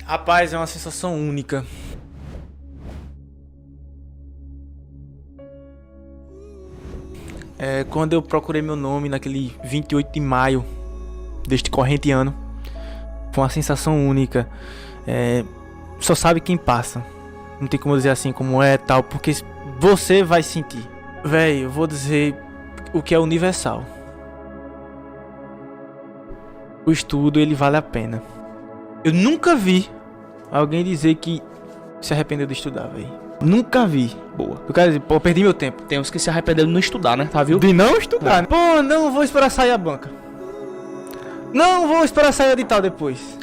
Rapaz, é uma sensação única. Quando eu procurei meu nome naquele 28 de maio deste corrente ano, foi uma sensação única. Só sabe quem passa. Não tem como dizer assim como é tal, porque você vai sentir. Véi, eu vou dizer o que é universal. O estudo, ele vale a pena. Eu nunca vi alguém dizer que se arrependeu de estudar, véi. Nunca vi. Boa. Eu quero dizer, pô, perdi meu tempo. Tem uns que se arrependeram de não estudar, né? Tá, viu? De não estudar, né? Pô, não vou esperar sair a banca. Não vou esperar sair o edital depois.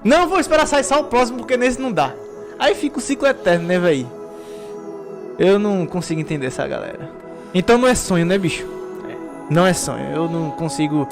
Não vou esperar sair só o próximo, porque nesse não dá. Aí fica o ciclo eterno, né, véi? Eu não consigo entender essa galera. Então não é sonho, né, bicho? Não é sonho. Eu não consigo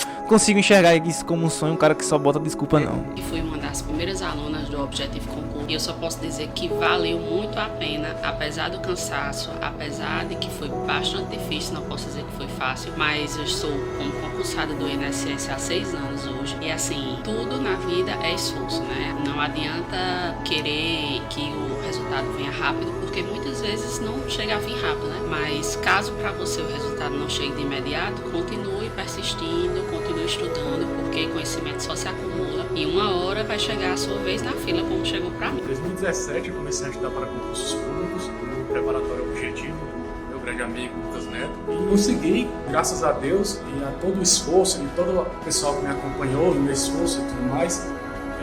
enxergar isso como um sonho, um cara que só bota desculpa, não. E fui uma das primeiras alunas do Objetivo Concurso. E eu só posso dizer que valeu muito a pena, apesar do cansaço, apesar de que foi bastante difícil, não posso dizer que foi fácil, mas eu estou como concursada do INSS há 6 anos hoje. E assim, tudo na vida é esforço, né? Não adianta querer que o resultado venha rápido, porque muitas vezes não chega a vir rápido, né? Mas caso para você o resultado não chegue de imediato, continue persistindo, continue estudando, porque conhecimento só se acumula e uma hora vai chegar a sua vez na fila, como chegou para mim. Em 2017 eu comecei a estudar para concursos públicos, no preparatório Objetivo, meu grande amigo Lucas Neto, e consegui, graças a Deus e a todo o esforço e todo o pessoal que me acompanhou no meu esforço e tudo mais,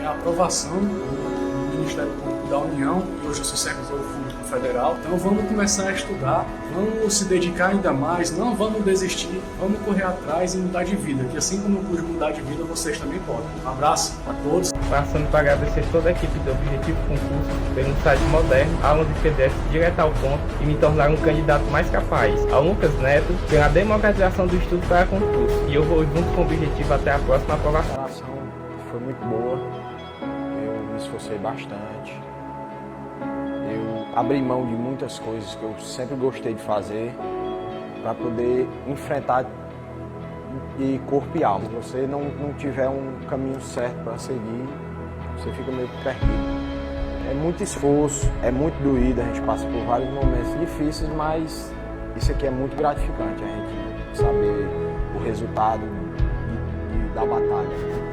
a aprovação do Ministério Público da União, e hoje eu sou servidor público federal. Então vamos começar a estudar, vamos se dedicar ainda mais, não vamos desistir, vamos correr atrás e mudar de vida, que assim como eu pude mudar de vida, vocês também podem. Um abraço a todos. Passando para agradecer toda a equipe do Objetivo Concurso pelo site moderno, aulas de PDF direto ao ponto e me tornar um candidato mais capaz. Ao Lucas Neto pela democratização do estudo para concurso. E eu vou junto com o Objetivo até a próxima aprovação. A preparação foi muito boa, eu me esforcei bastante. Eu abri mão de muitas coisas que eu sempre gostei de fazer para poder enfrentar de corpo e alma. Se você não tiver um caminho certo para seguir, você fica meio perdido. É muito esforço, é muito doído, a gente passa por vários momentos difíceis, mas isso aqui é muito gratificante, a gente saber o resultado da batalha.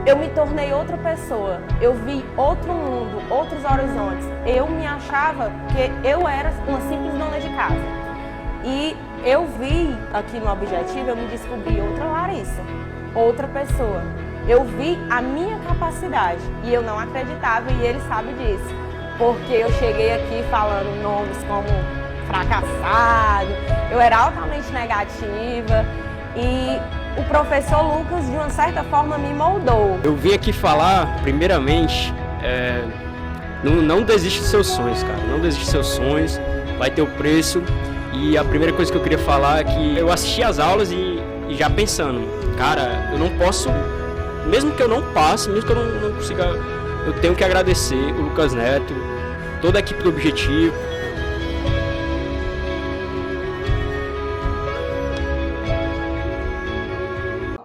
Eu me tornei outra pessoa, eu vi outro mundo, outros horizontes. Eu me achava que eu era uma simples dona de casa. E eu vi aqui no Objetivo, eu me descobri outra Larissa, outra pessoa. Eu vi a minha capacidade e eu não acreditava e ele sabe disso. Porque eu cheguei aqui falando nomes como fracassado, eu era altamente negativa e o professor Lucas, de uma certa forma, me moldou. Eu vim aqui falar, primeiramente, não desiste dos seus sonhos, cara. Não desiste dos seus sonhos, vai ter o preço. E a primeira coisa que eu queria falar é que eu assisti às aulas e já pensando, cara, eu não posso, mesmo que eu não passe, mesmo que eu não consiga, eu tenho que agradecer o Lucas Neto, toda a equipe do Objetivo.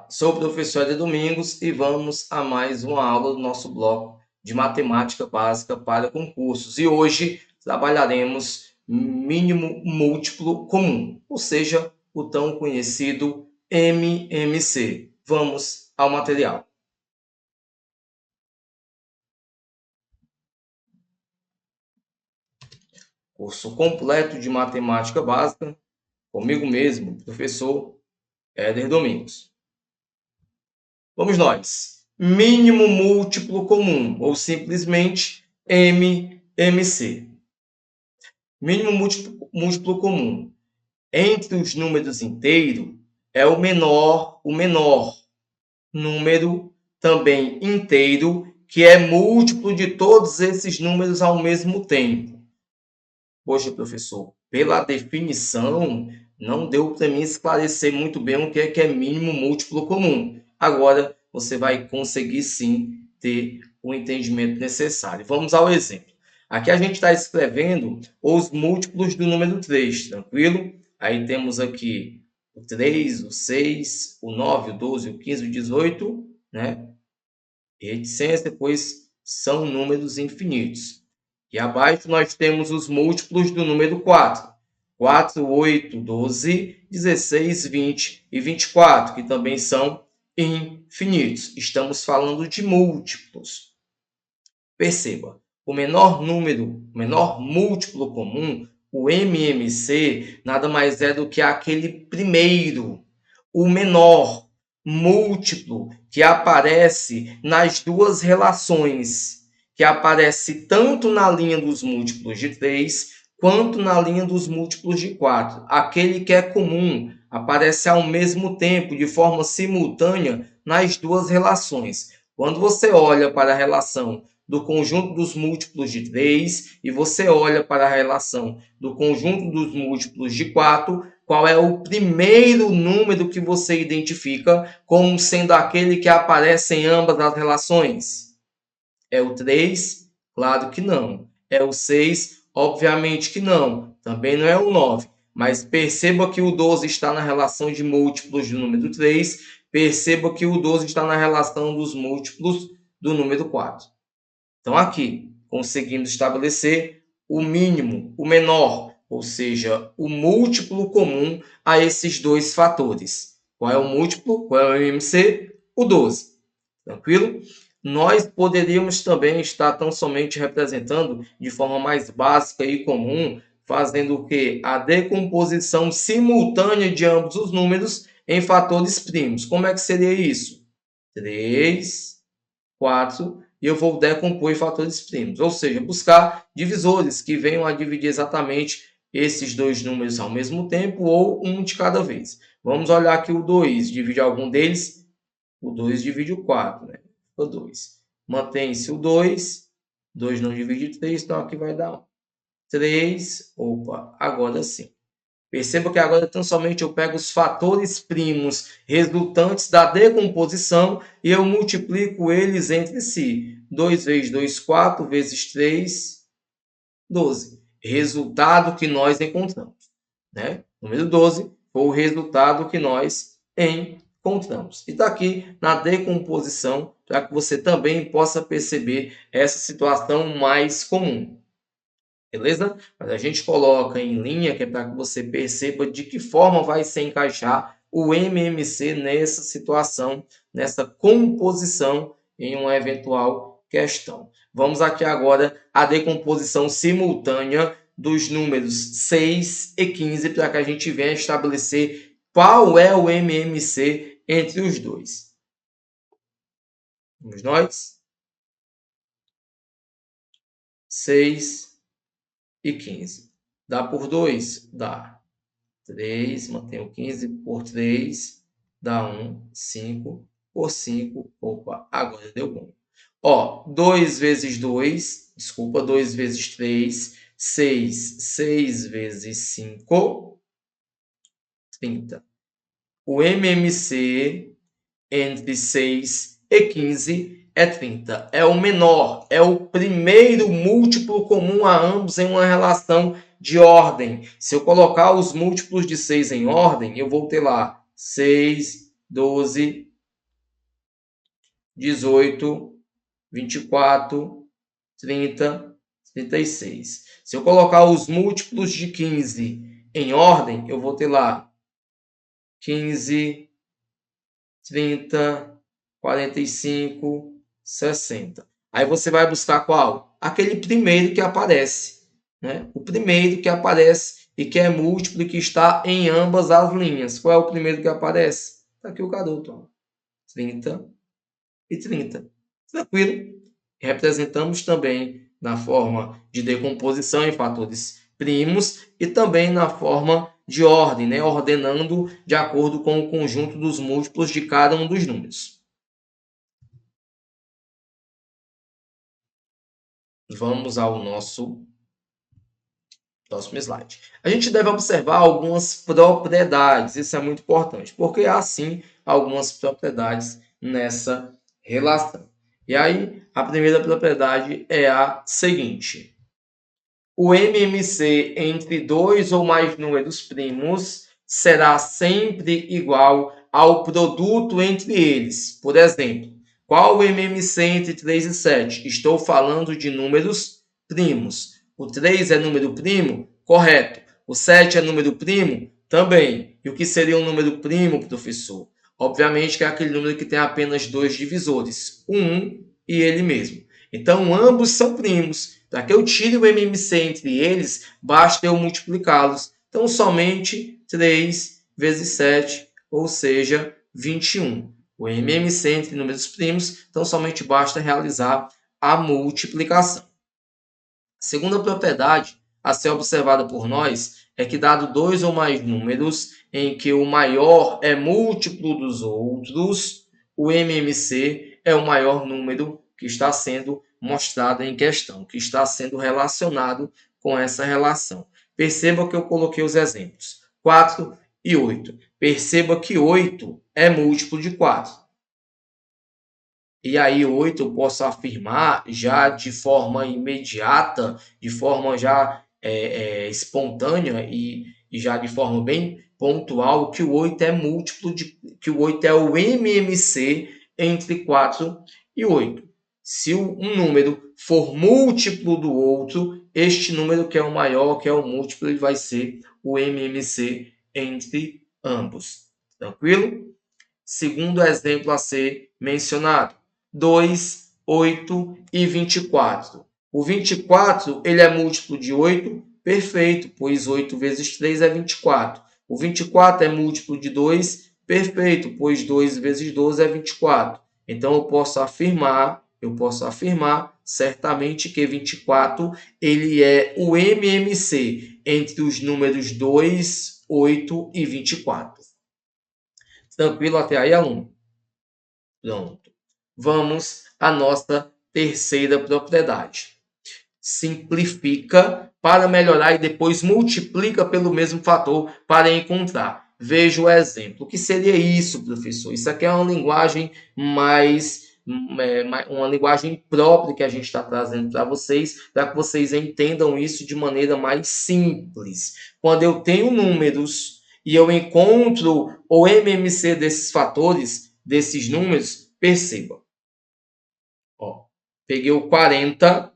Sou o professor Eder Domingos e vamos a mais uma aula do nosso bloco de matemática básica para concursos. E hoje trabalharemos mínimo múltiplo comum, ou seja, o tão conhecido MMC. Vamos ao material. Curso completo de matemática básica, comigo mesmo, professor Eder Domingos. Vamos nós. Mínimo múltiplo comum, ou simplesmente MMC. Mínimo múltiplo comum. Entre os números inteiros, é o menor número também inteiro, que é múltiplo de todos esses números ao mesmo tempo. Poxa, professor, pela definição, não deu para mim esclarecer muito bem o que é mínimo múltiplo comum. Agora, você vai conseguir sim ter o entendimento necessário. Vamos ao exemplo. Aqui a gente está escrevendo os múltiplos do número 3, tranquilo? Aí temos aqui o 3, o 6, o 9, o 12, o 15, o 18, né? E etc. Depois são números infinitos. E abaixo nós temos os múltiplos do número 4. 4, 8, 12, 16, 20 e 24, que também são infinitos. Estamos falando de múltiplos. Perceba, o menor múltiplo comum, o MMC, nada mais é do que aquele primeiro, o menor múltiplo que aparece nas duas relações, que aparece tanto na linha dos múltiplos de 3 quanto na linha dos múltiplos de 4. Aquele que é comum aparece ao mesmo tempo, de forma simultânea, nas duas relações. Quando você olha para a relação do conjunto dos múltiplos de 3 e você olha para a relação do conjunto dos múltiplos de 4, qual é o primeiro número que você identifica como sendo aquele que aparece em ambas as relações? É o 3? Claro que não. É o 6? Obviamente que não. Também não é o 9. Mas perceba que o 12 está na relação de múltiplos do número 3. Perceba que o 12 está na relação dos múltiplos do número 4. Então, aqui, conseguimos estabelecer o mínimo, o menor, ou seja, o múltiplo comum a esses dois fatores. Qual é o múltiplo? Qual é o MMC? O 12. Tranquilo? Nós poderíamos também estar tão somente representando de forma mais básica e comum, fazendo o quê? A decomposição simultânea de ambos os números em fatores primos. Como é que seria isso? 3, 4, e eu vou decompor em fatores primos. Ou seja, buscar divisores que venham a dividir exatamente esses dois números ao mesmo tempo ou um de cada vez. Vamos olhar aqui o 2. Divide algum deles? O 2 divide o 4, né? O 2. Mantém-se o 2. 2 não divide 3, então aqui vai dar 1. 3. Opa, agora sim. Perceba que agora tão somente eu pego os fatores primos resultantes da decomposição e eu multiplico eles entre si. 2 vezes 2, 4, vezes 3, 12. Resultado que nós encontramos, né? Número 12 foi o resultado que nós encontramos. E está aqui na decomposição para que você também possa perceber essa situação mais comum. Beleza? Mas a gente coloca em linha, que é para que você perceba de que forma vai se encaixar o MMC nessa situação, nessa composição em uma eventual questão. Vamos aqui agora à decomposição simultânea dos números 6 e 15, para que a gente venha estabelecer qual é o MMC entre os dois. Vamos nós? 6 e 15. Dá por 2? Dá. 3, mantém o 15 por 3, dá 1, 5 por 5. Opa, agora deu bom. Ó, 2 vezes 2, desculpa, 2 vezes 3, 6. 6 vezes 5, 30. O MMC entre 6 e 15 é 30. É o menor, é o primeiro múltiplo comum a ambos em uma relação de ordem. Se eu colocar os múltiplos de 6 em ordem, eu vou ter lá 6, 12, 18, 24, 30, 36. Se eu colocar os múltiplos de 15 em ordem, eu vou ter lá 15, 30, 45, 60. Aí você vai buscar qual? Aquele primeiro que aparece, né? O primeiro que aparece e que é múltiplo e que está em ambas as linhas. Qual é o primeiro que aparece? Está aqui o garoto, ó. 30 e 30. Tranquilo? Representamos também na forma de decomposição em fatores primos e também na forma de ordem, né? Ordenando de acordo com o conjunto dos múltiplos de cada um dos números. Vamos ao nosso próximo slide. A gente deve observar algumas propriedades, isso é muito importante, porque há sim algumas propriedades nessa relação. E aí, a primeira propriedade é a seguinte: o MMC entre dois ou mais números primos será sempre igual ao produto entre eles. Por exemplo, Qual o MMC entre 3 e 7? Estou falando de números primos. O 3 é número primo? Correto. O 7 é número primo? Também. E o que seria um número primo, professor? Obviamente que é aquele número que tem apenas 2 divisores, o 1 e ele mesmo. Então, ambos são primos. Para que eu tire o MMC entre eles, basta eu multiplicá-los. Então, somente 3 vezes 7, ou seja, 21. O MMC entre números primos, então somente basta realizar a multiplicação. A segunda propriedade a ser observada por nós é que, dado 2 ou mais números em que o maior é múltiplo dos outros, o MMC é o maior número que está sendo mostrado em questão, que está sendo relacionado com essa relação. Perceba que eu coloquei os exemplos, 4 e 8. Perceba que 8 é múltiplo de 4. E aí 8 eu posso afirmar já de forma imediata, de forma já espontânea e já de forma bem pontual, que o 8 é múltiplo que o 8 é o MMC entre 4 e 8. Se um número for múltiplo do outro, este número que é o maior, que é o múltiplo, ele vai ser o MMC entre ambos. Tranquilo? Segundo exemplo a ser mencionado, 2, 8 e 24. O 24 ele é múltiplo de 8? Perfeito, pois 8 vezes 3 é 24. O 24 é múltiplo de 2? Perfeito, pois 2 vezes 12 é 24. Então, eu posso afirmar certamente que 24 ele é o MMC entre os números 2, 8 e 24. Tranquilo até aí, aluno? Pronto. Vamos à nossa terceira propriedade. Simplifica para melhorar e depois multiplica pelo mesmo fator para encontrar. Veja o exemplo. O que seria isso, professor? Isso aqui é uma linguagem uma linguagem própria que a gente está trazendo para que vocês entendam isso de maneira mais simples. Quando eu tenho números e eu encontro o MMC desses fatores, desses números, perceba. Peguei o 40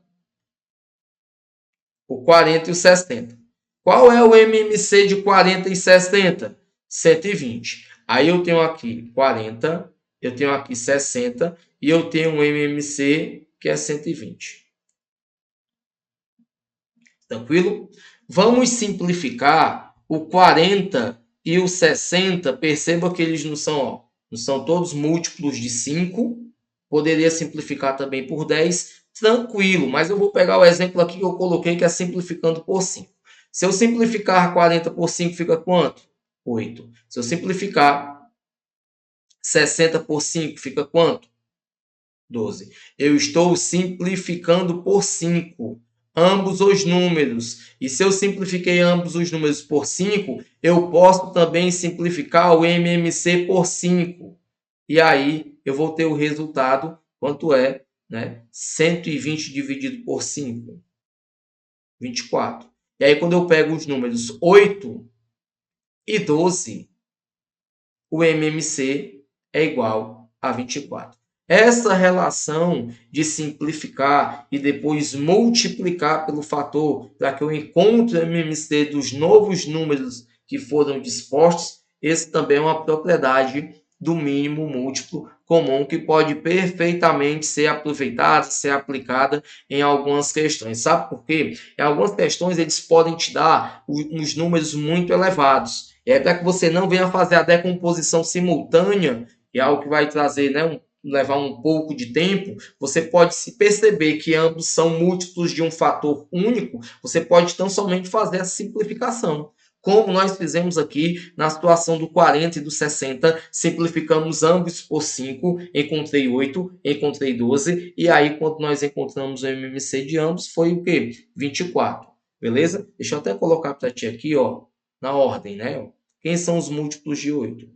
e o 60. Qual é o MMC de 40 e 60? 120. Aí eu tenho aqui 40, eu tenho aqui 60 e eu tenho um MMC que é 120. Tranquilo? Vamos simplificar o 40 e o 60. Perceba que eles não são todos múltiplos de 5. Poderia simplificar também por 10. Tranquilo, mas eu vou pegar o exemplo aqui que eu coloquei, que é simplificando por 5. Se eu simplificar 40 por 5, fica quanto? 8. Se eu simplificar 60 por 5, fica quanto? 12. Eu estou simplificando por 5 ambos os números. E se eu simplifiquei ambos os números por 5, eu posso também simplificar o MMC por 5. E aí eu vou ter o resultado, quanto é, 120 dividido por 5? 24. E aí quando eu pego os números 8 e 12, o MMC é igual a 24. Essa relação de simplificar e depois multiplicar pelo fator para que eu encontre o MMC dos novos números que foram dispostos, esse também é uma propriedade do mínimo múltiplo comum que pode perfeitamente ser aproveitada, ser aplicada em algumas questões. Sabe por quê? Em algumas questões eles podem te dar uns números muito elevados. E é para que você não venha fazer a decomposição simultânea, que é algo que vai trazer, levar um pouco de tempo, você pode se perceber que ambos são múltiplos de um fator único, você pode tão somente fazer a simplificação. Como nós fizemos aqui na situação do 40 e do 60, simplificamos ambos por 5, encontrei 8, encontrei 12, e aí quando nós encontramos o MMC de ambos, foi o quê? 24, beleza? Deixa eu até colocar para ti aqui, na ordem, Quem são os múltiplos de 8?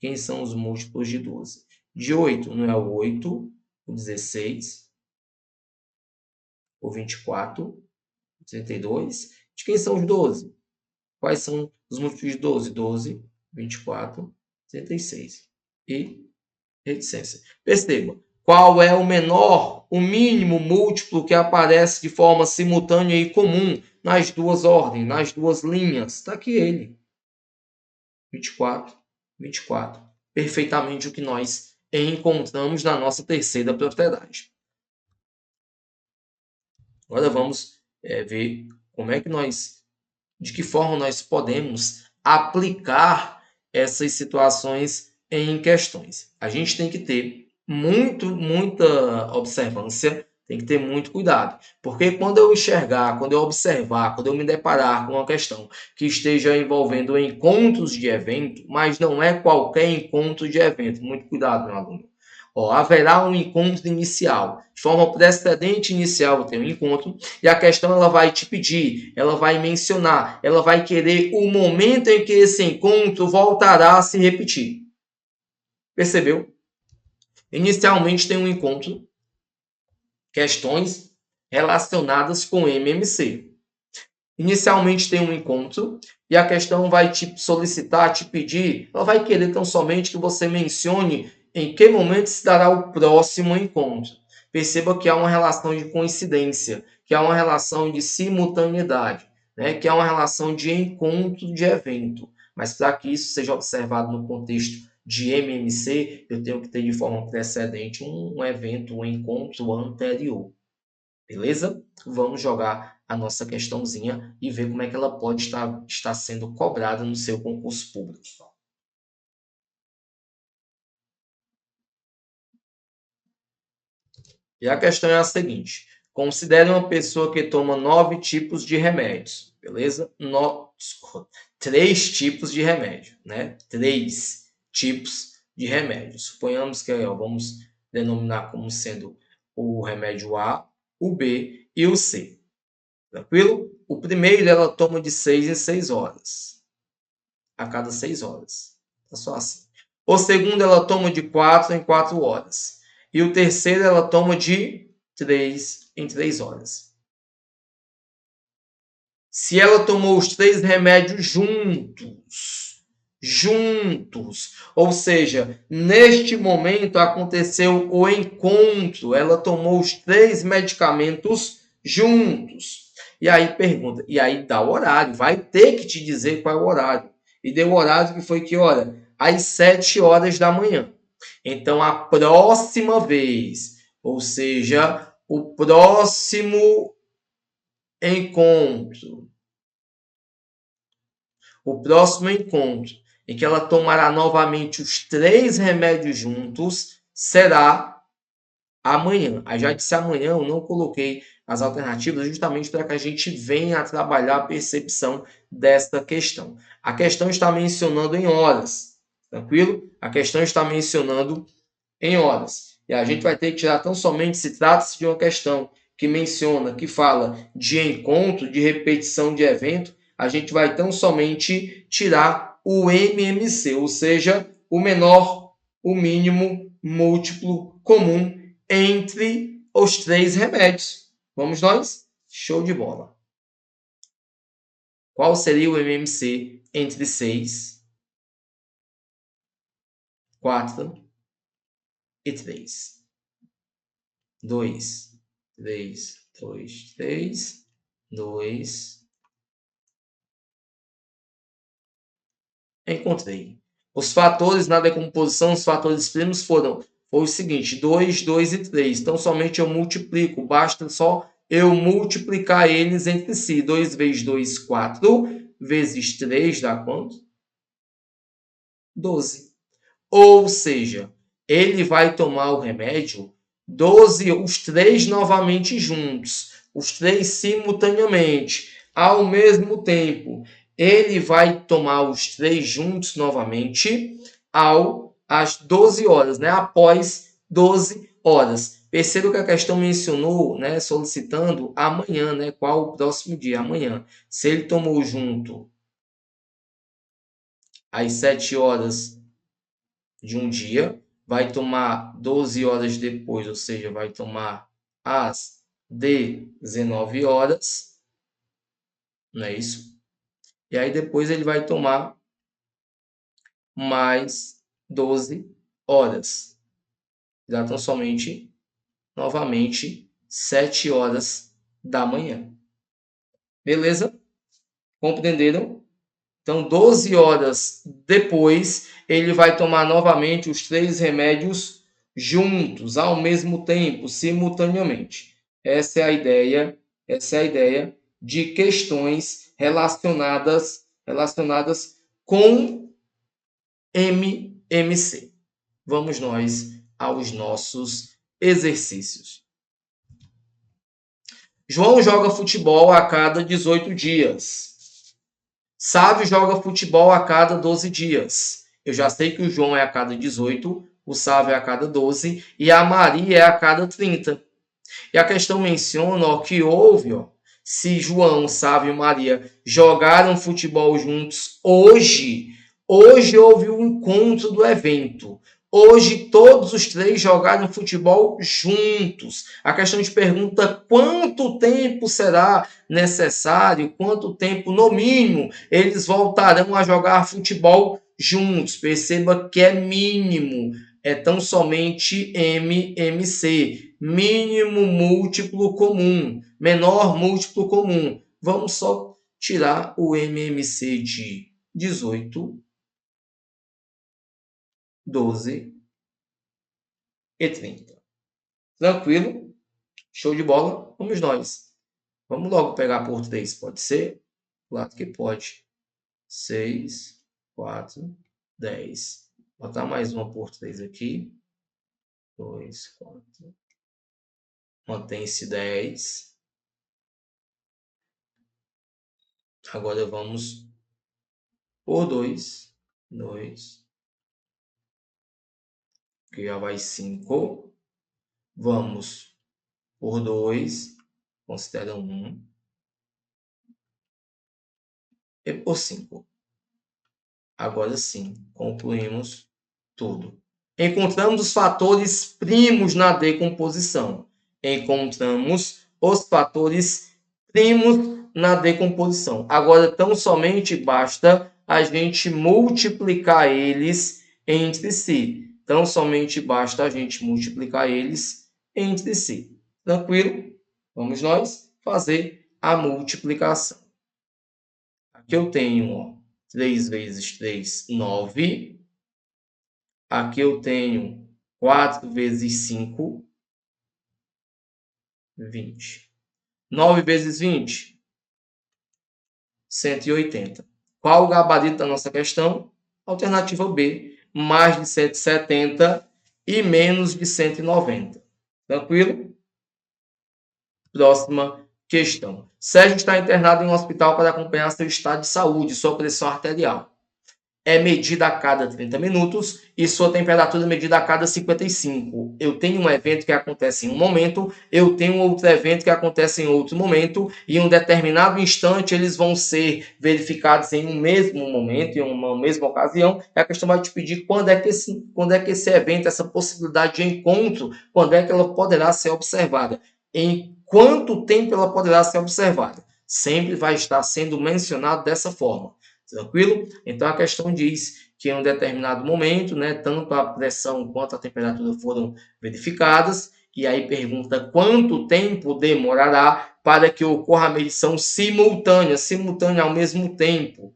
Quem são os múltiplos de 12? De 8 não é o 8, o 16, o 24, o 32. De quem são os 12? Quais são os múltiplos de 12? 12, 24, 36. E reticência. Perceba, qual é o menor, o mínimo múltiplo que aparece de forma simultânea e comum nas duas ordens, nas duas linhas? Está aqui ele. 24, 24. Perfeitamente o que nós encontramos na nossa terceira propriedade. Agora vamos ver como é que de que forma nós podemos aplicar essas situações em questões. A gente tem que ter muita observância, tem que ter muito cuidado. Porque quando eu enxergar, quando eu observar, quando eu me deparar com uma questão que esteja envolvendo encontros de evento, mas não é qualquer encontro de evento, muito cuidado, meu aluno. Haverá um encontro inicial. De forma precedente inicial, tem um encontro, e a questão ela vai te pedir, ela vai mencionar, ela vai querer o momento em que esse encontro voltará a se repetir. Percebeu? Inicialmente tem um encontro, questões relacionadas com MMC. Inicialmente tem um encontro e a questão vai te solicitar, te pedir, ela vai querer tão somente que você mencione em que momento se dará o próximo encontro. Perceba que há uma relação de coincidência, que há uma relação de simultaneidade, né? Que há uma relação de encontro de evento. Mas para que isso seja observado no contexto de MMC, eu tenho que ter de forma precedente um evento, um encontro anterior. Beleza? Vamos jogar a nossa questãozinha e ver como é que ela pode estar sendo cobrada no seu concurso público. E a questão é a seguinte. Considere uma pessoa que toma 9 tipos de remédios. Beleza? 3 tipos de remédio, né? 3 tipos de remédio. Suponhamos que vamos denominar como sendo o remédio A, o B e o C. Tranquilo? O primeiro ela toma de 6 em 6 horas. A cada 6 horas. É só assim. O segundo ela toma de 4 em 4 horas. E o terceiro ela toma de 3 em 3 horas. Se ela tomou os 3 remédios juntos, ou seja, neste momento aconteceu o encontro, ela tomou os 3 medicamentos juntos. E aí pergunta, e aí dá o horário, vai ter que te dizer qual é o horário. E deu o horário que foi que hora? Às 7 horas da manhã. Então, a próxima vez, ou seja, o próximo encontro, em que ela tomará novamente os 3 remédios juntos, será amanhã. Aí já disse amanhã, eu não coloquei as alternativas justamente para que a gente venha a trabalhar a percepção desta questão. A questão está mencionando em horas, tranquilo? A questão está mencionando em horas. E a gente vai ter que tirar tão somente se trata-se de uma questão que menciona, que fala de encontro, de repetição de evento, a gente vai tão somente tirar o MMC, ou seja, o menor, o mínimo, múltiplo, comum entre os 3 remédios. Vamos nós? Show de bola. Qual seria o MMC entre 6, 4 e 3? 2, 3, 2, 3, 2. Encontrei. Os fatores na decomposição, os fatores primos foi o seguinte, 2, 2 e 3. Então, somente eu multiplico. Basta só eu multiplicar eles entre si. 2 vezes 2, 4. Vezes 3 dá quanto? 12. Ou seja, ele vai tomar o remédio 12, os 3 novamente juntos. Os 3 simultaneamente. Ao mesmo tempo, ele vai tomar os 3 juntos novamente às 12 horas, né? Após 12 horas. Perceba que a questão mencionou, né, solicitando amanhã, né? Qual o próximo dia? Amanhã. Se ele tomou junto às 7 horas de um dia, vai tomar 12 horas depois, ou seja, vai tomar às 19 horas. Não é isso? E aí depois ele vai tomar mais 12 horas. Dá tão somente, novamente, 7 horas da manhã. Beleza? Compreenderam? Então, 12 horas depois, ele vai tomar novamente os 3 remédios juntos, ao mesmo tempo, simultaneamente. Essa é a ideia de questões relacionadas com MMC. Vamos nós aos nossos exercícios. João joga futebol a cada 18 dias. Sávio joga futebol a cada 12 dias. Eu já sei que o João é a cada 18, o Sávio é a cada 12 e a Maria é a cada 30. E a questão menciona que houve, se João, Sávio e Maria jogaram futebol juntos hoje houve o encontro do evento. Hoje todos os 3 jogaram futebol juntos. A questão de pergunta quanto tempo será necessário, quanto tempo no mínimo eles voltarão a jogar futebol juntos. Perceba que é mínimo, é tão somente MMC, mínimo múltiplo comum, menor múltiplo comum. Vamos só tirar o MMC de 18, 12 e 30. Tranquilo? Show de bola? Vamos nós. Vamos logo pegar por 3, pode ser? Claro que pode. 6, 4, 10. Vou botar mais uma por 3 aqui. 2, 4. Mantém-se 10. Agora vamos por 2. 2. Que já vai 5. Vamos por 2. Considera 1. E por 5. Agora sim, concluímos tudo. Encontramos os fatores primos na decomposição. Encontramos os fatores primos na decomposição. Agora, tão somente basta a gente multiplicar eles entre si. Então, somente basta a gente multiplicar eles entre si. Tranquilo? Vamos nós fazer a multiplicação. Aqui eu tenho 3 vezes 3, 9. Aqui eu tenho 4 vezes 5, 20. 9 vezes 20, 180. Qual o gabarito da nossa questão? Alternativa B. Mais de 170 e menos de 190. Tranquilo? Próxima questão. Sérgio está internado em um hospital para acompanhar seu estado de saúde, sua pressão arterial é medida a cada 30 minutos e sua temperatura é medida a cada 55. Eu tenho um evento que acontece em um momento, eu tenho outro evento que acontece em outro momento, e em um determinado instante eles vão ser verificados em um mesmo momento, em uma mesma ocasião. E a questão vai te pedir quando é que esse evento, essa possibilidade de encontro, quando é que ela poderá ser observada. Em quanto tempo ela poderá ser observada? Sempre vai estar sendo mencionado dessa forma. Tranquilo? Então a questão diz que em um determinado momento, tanto a pressão quanto a temperatura foram verificadas, e aí pergunta quanto tempo demorará para que ocorra a medição simultânea ao mesmo tempo,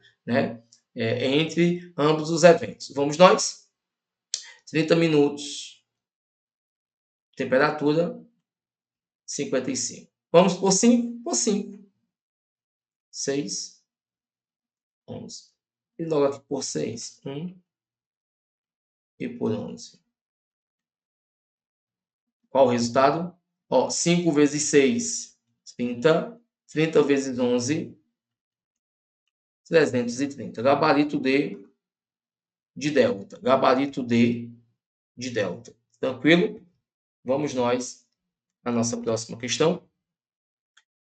entre ambos os eventos. Vamos nós? 30 minutos, temperatura 55. Vamos por 5? Por 5. 6. 11. E logo aqui por 6, 1. E por 11. Qual o resultado? 5 vezes 6, 30. 30 vezes 11, 330. Gabarito D de delta. Gabarito D de delta. Tranquilo? Vamos nós à nossa próxima questão.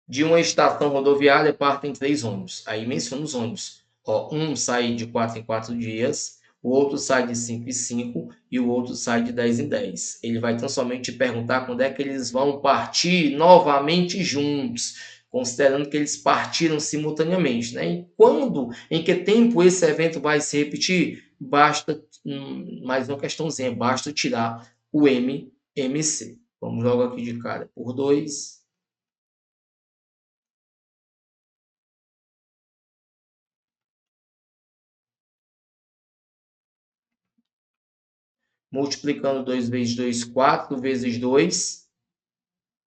De uma estação rodoviária partem 3 ônibus. Aí menciona os ônibus. Um sai de 4 em 4 dias, o outro sai de 5 em 5 e o outro sai de 10 em 10. Ele vai tão somente perguntar quando é que eles vão partir novamente juntos, considerando que eles partiram simultaneamente. Em que tempo esse evento vai se repetir? Basta, mais uma questãozinha, basta tirar o MMC. Vamos logo aqui de cara por 2. Multiplicando 2 vezes 2, 4 vezes 2.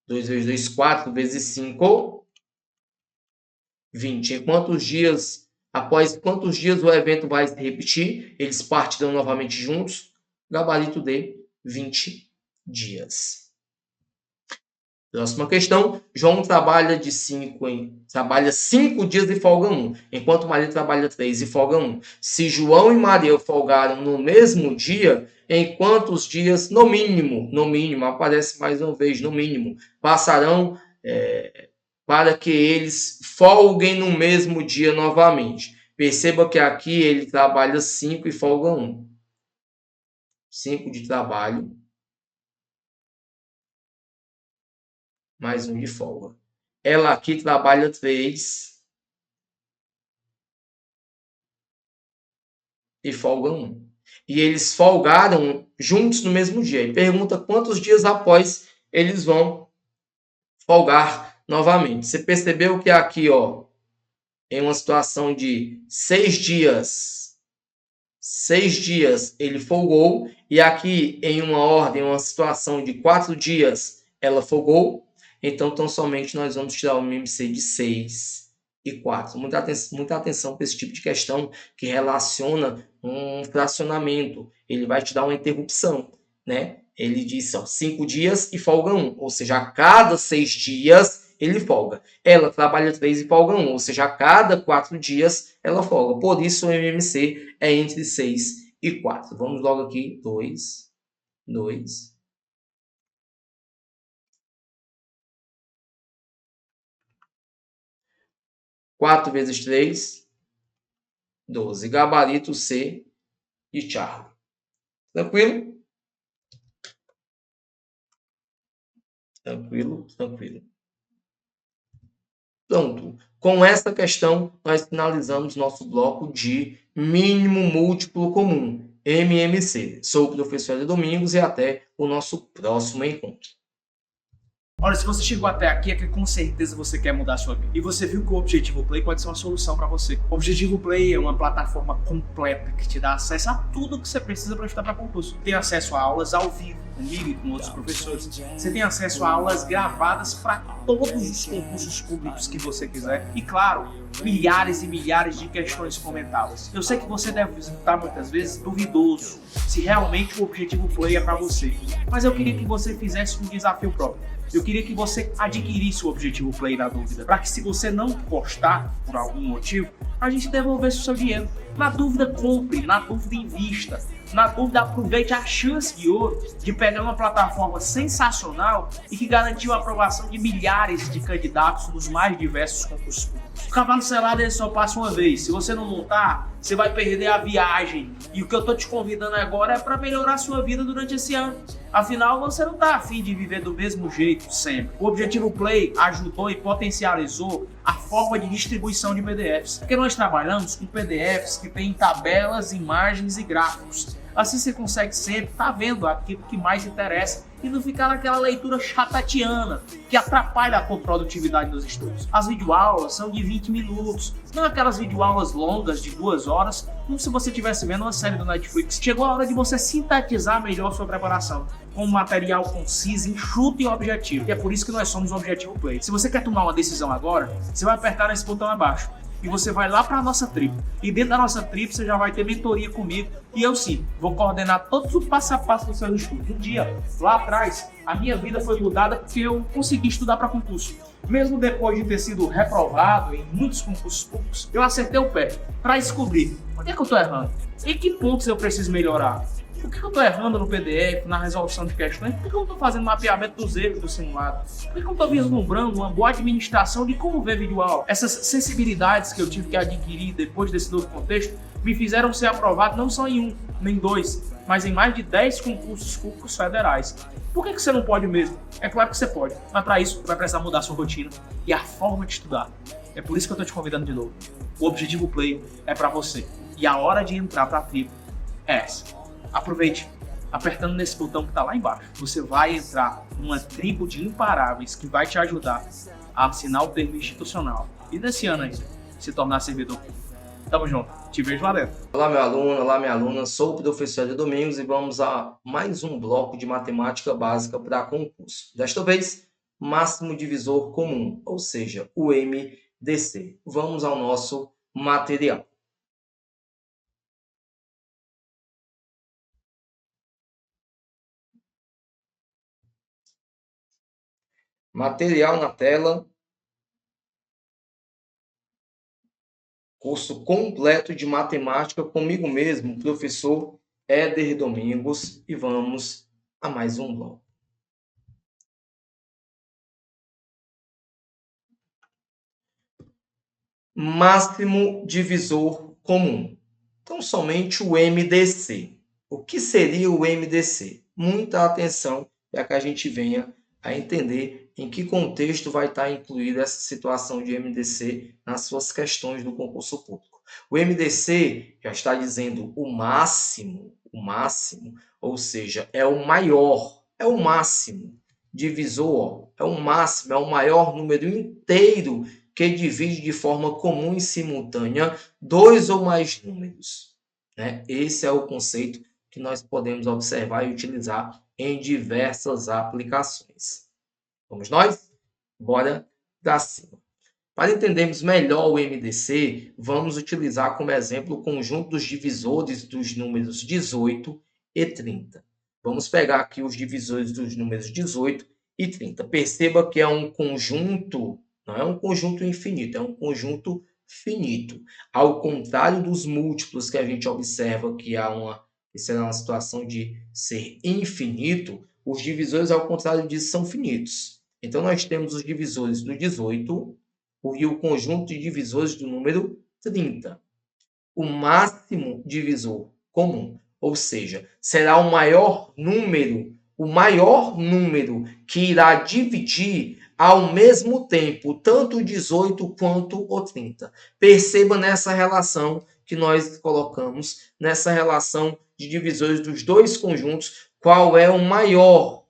2 vezes 2, 4 vezes 5, 20. Após quantos dias o evento vai se repetir? Eles partirão novamente juntos. Gabarito de 20 dias. Próxima questão. João trabalha 5 dias e folga 1, enquanto Maria trabalha 3 e folga 1. Se João e Maria folgaram no mesmo dia, em quantos dias, no mínimo, aparece mais uma vez, no mínimo, passarão para que eles folguem no mesmo dia novamente? Perceba que aqui ele trabalha 5 e folga 1. 5 de trabalho, mais 1 de folga. Ela aqui trabalha 3 e folga 1. E eles folgaram juntos no mesmo dia. E pergunta quantos dias após eles vão folgar novamente. Você percebeu que aqui, ó, em uma situação de 6 dias, ele folgou. E aqui, em uma situação de 4 dias, ela folgou. Então, tão somente nós vamos tirar o MMC de 6 e 4. Muita atenção para esse tipo de questão que relaciona um fracionamento. Ele vai te dar uma interrupção, né? Ele diz 5 dias e folga 1. Ou seja, a cada 6 dias ele folga. Ela trabalha 3 e folga 1. Ou seja, a cada 4 dias ela folga. Por isso o MMC é entre 6 e 4. Vamos logo aqui. 2. 4 vezes 3, 12. Gabarito C de Charlie. Tranquilo? Tranquilo. Pronto. Com essa questão, nós finalizamos nosso bloco de mínimo múltiplo comum, MMC. Sou o professor Hélio Domingos e até o nosso próximo encontro. Olha, se você chegou até aqui é que com certeza você quer mudar a sua vida. E você viu que o Objetivo Play pode ser uma solução para você. O Objetivo Play é uma plataforma completa que te dá acesso a tudo que você precisa para estudar para concurso. Tem acesso a aulas ao vivo, comigo e com outros professores. Você tem acesso a aulas gravadas para todos os concursos públicos que você quiser. E claro, milhares e milhares de questões comentadas. Eu sei que você deve estar muitas vezes duvidoso se realmente o Objetivo Play é para você. Mas eu queria que você fizesse um desafio próprio. Eu queria que você adquirisse o Objetivo Play na dúvida, para que se você não gostar por algum motivo, a gente devolvesse o seu dinheiro. Na dúvida, compre, na dúvida, invista. Na dúvida, aproveite a chance de ouro de pegar uma plataforma sensacional e que garantiu a aprovação de milhares de candidatos nos mais diversos concursos públicos. O cavalo selado ele só passa uma vez. Se você não montar, você vai perder a viagem. E o que eu tô te convidando agora é para melhorar a sua vida durante esse ano. Afinal, você não tá afim de viver do mesmo jeito sempre. O Objetivo Play ajudou e potencializou a forma de distribuição de PDFs. Porque nós trabalhamos com PDFs que têm tabelas, imagens e gráficos. Assim você consegue sempre estar vendo aquilo que mais interessa e não ficar naquela leitura chatatiana que atrapalha a produtividade dos estudos. As videoaulas são de 20 minutos, não aquelas videoaulas longas de 2 horas, como se você estivesse vendo uma série do Netflix. Chegou a hora de você sintetizar melhor sua preparação, com um material conciso, enxuto e objetivo. E é por isso que nós somos o Objetivo Play. Se você quer tomar uma decisão agora, você vai apertar nesse botão abaixo. E você vai lá para a nossa tribo. E dentro da nossa tribo você já vai ter mentoria comigo. E eu sim, vou coordenar todos os passo a passo dos seus estudos. Um dia, lá atrás, a minha vida foi mudada porque eu consegui estudar para concurso. Mesmo depois de ter sido reprovado em muitos concursos públicos, eu acertei o pé para descobrir onde é que eu estou errando. Em que pontos eu preciso melhorar. Por que eu estou errando no PDF, na resolução de questões? Por que eu não estou fazendo mapeamento dos erros do simulado? Por que eu não estou vislumbrando uma boa administração de como ver videoaula? Essas sensibilidades que eu tive que adquirir depois desse novo contexto me fizeram ser aprovado não só em 1, nem 2, mas em mais de 10 concursos públicos federais. Por que você não pode mesmo? É claro que você pode, mas para isso vai precisar mudar a sua rotina e a forma de estudar. É por isso que eu estou te convidando de novo. O Objetivo Play é para você e a hora de entrar para a tribo é essa. Aproveite, Apertando nesse botão que está lá embaixo, você vai entrar numa tribo de imparáveis que vai te ajudar a assinar o termo institucional e nesse ano ainda se tornar servidor público. Tamo junto, te vejo lá dentro. Olá, meu aluno, olá, minha aluna. Sou o professor Hélio Domingos e vamos a mais um bloco de matemática básica para concurso. Desta vez, máximo divisor comum, ou seja, o MDC. Vamos ao nosso material. Material na tela. Curso completo de matemática comigo mesmo, professor Éder Domingos, e vamos a mais um bloco. Máximo divisor comum. Então, somente o MDC. O que seria o MDC? Muita atenção para que a gente venha a entender em que contexto vai estar incluída essa situação de MDC nas suas questões do concurso público. O MDC já está dizendo o máximo, ou seja, é o maior, é o máximo. Divisor, é o máximo, é o maior número inteiro que divide de forma comum e simultânea dois ou mais números. Né? Esse é o conceito que nós podemos observar e utilizar em diversas aplicações. Vamos nós? Bora para cima. Para entendermos melhor o MDC, vamos utilizar como exemplo o conjunto dos divisores dos números 18 e 30. Vamos pegar aqui os divisores dos números 18 e 30. Perceba que é um conjunto, não é um conjunto infinito, é um conjunto finito. Ao contrário dos múltiplos que a gente observa que será uma situação de ser infinito, os divisores, ao contrário disso, são finitos. Então, nós temos os divisores do 18 e o conjunto de divisores do número 30. O máximo divisor comum, ou seja, será o maior número que irá dividir ao mesmo tempo tanto o 18 quanto o 30. Perceba nessa relação que nós colocamos, nessa relação de divisores dos dois conjuntos, qual é o maior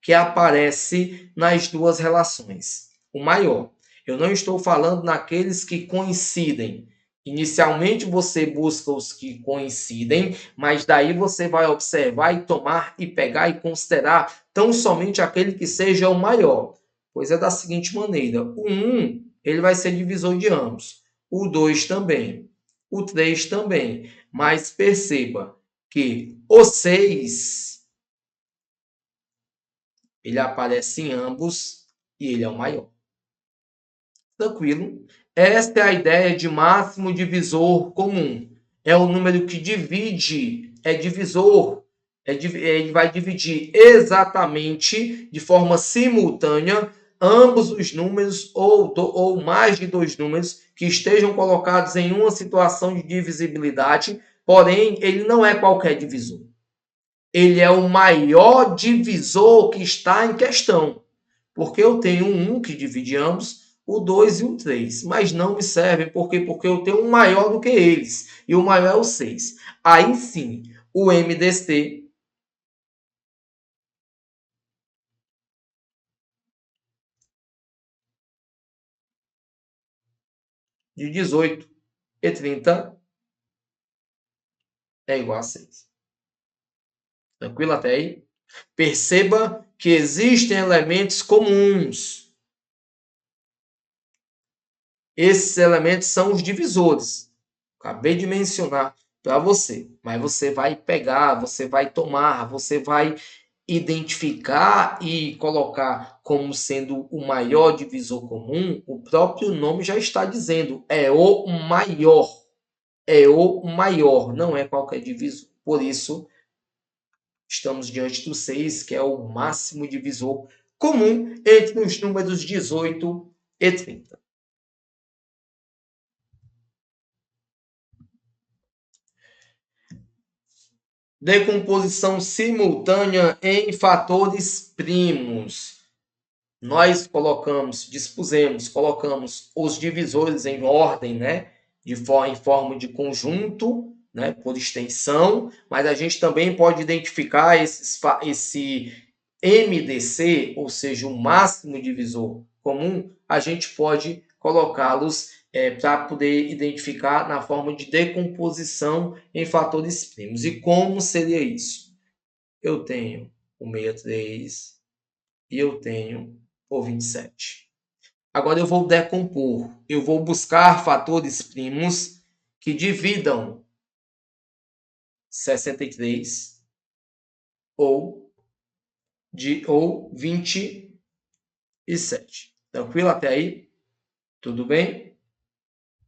que aparece nas duas relações. O maior. Eu não estou falando naqueles que coincidem. Inicialmente você busca os que coincidem, mas daí você vai observar e tomar e pegar e considerar tão somente aquele que seja o maior. Pois é da seguinte maneira, o 1 ele vai ser divisor de ambos, o 2 também, o 3 também, mas perceba que o 6 ele aparece em ambos e ele é o maior. Tranquilo? Esta é a ideia de máximo divisor comum. É o número que divide, é divisor. Ele vai dividir exatamente, de forma simultânea, ambos os números ou mais de dois números que estejam colocados em uma situação de divisibilidade, porém, ele não é qualquer divisor. Ele é o maior divisor que está em questão. Porque eu tenho um 1 que divide ambos, o 2 e o 3, mas não me servem, porque eu tenho um maior do que eles, e o maior é o 6. Aí sim, o MDC de 18 e 30 é igual a 6. Tranquilo até aí? Perceba que existem elementos comuns. Esses elementos são os divisores. Acabei de mencionar para você. Mas você vai pegar, você vai tomar, você vai identificar e colocar como sendo o maior divisor comum. O próprio nome já está dizendo. É o maior. É o maior. Não é qualquer divisor. Por isso, estamos diante do 6, que é o máximo divisor comum entre os números 18 e 30. Decomposição simultânea em fatores primos. Nós colocamos os divisores em ordem, né? Em forma de conjunto, né, por extensão, mas a gente também pode identificar esse MDC, ou seja, o máximo divisor comum, a gente pode colocá-los para poder identificar na forma de decomposição em fatores primos. E como seria isso? Eu tenho o 63 e eu tenho o 27. Agora eu vou decompor. Eu vou buscar fatores primos que dividam 63 ou 27. Tranquilo até aí? Tudo bem?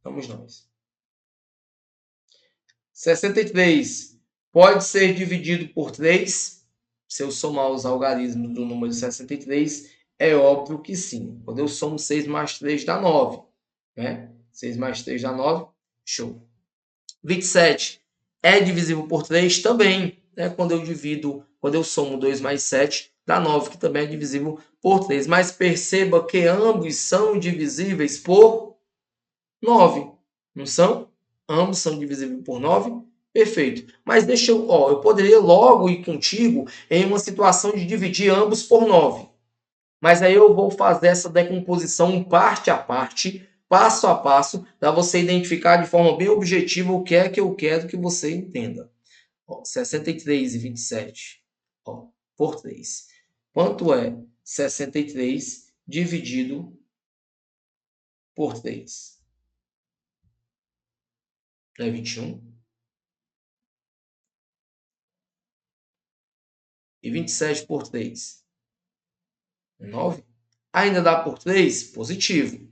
Vamos nós. 63 pode ser dividido por 3. Se eu somar os algarismos do número 63, é óbvio que sim. Quando eu somo 6 mais 3 dá 9. Né? 6 mais 3 dá 9. Show. 27 é divisível por 3 também. Né? Quando eu somo 2 mais 7, dá 9, que também é divisível por 3. Mas perceba que ambos são divisíveis por 9. Não são? Ambos são divisíveis por 9. Perfeito. Mas deixa eu poderia logo ir contigo em uma situação de dividir ambos por 9. Mas aí eu vou fazer essa decomposição parte a parte, passo a passo, para você identificar de forma bem objetiva o que é que eu quero que você entenda. 63 e 27 por 3. Quanto é 63 dividido por 3? Não é 21? E 27 por 3? 9? Ainda dá por 3? Positivo.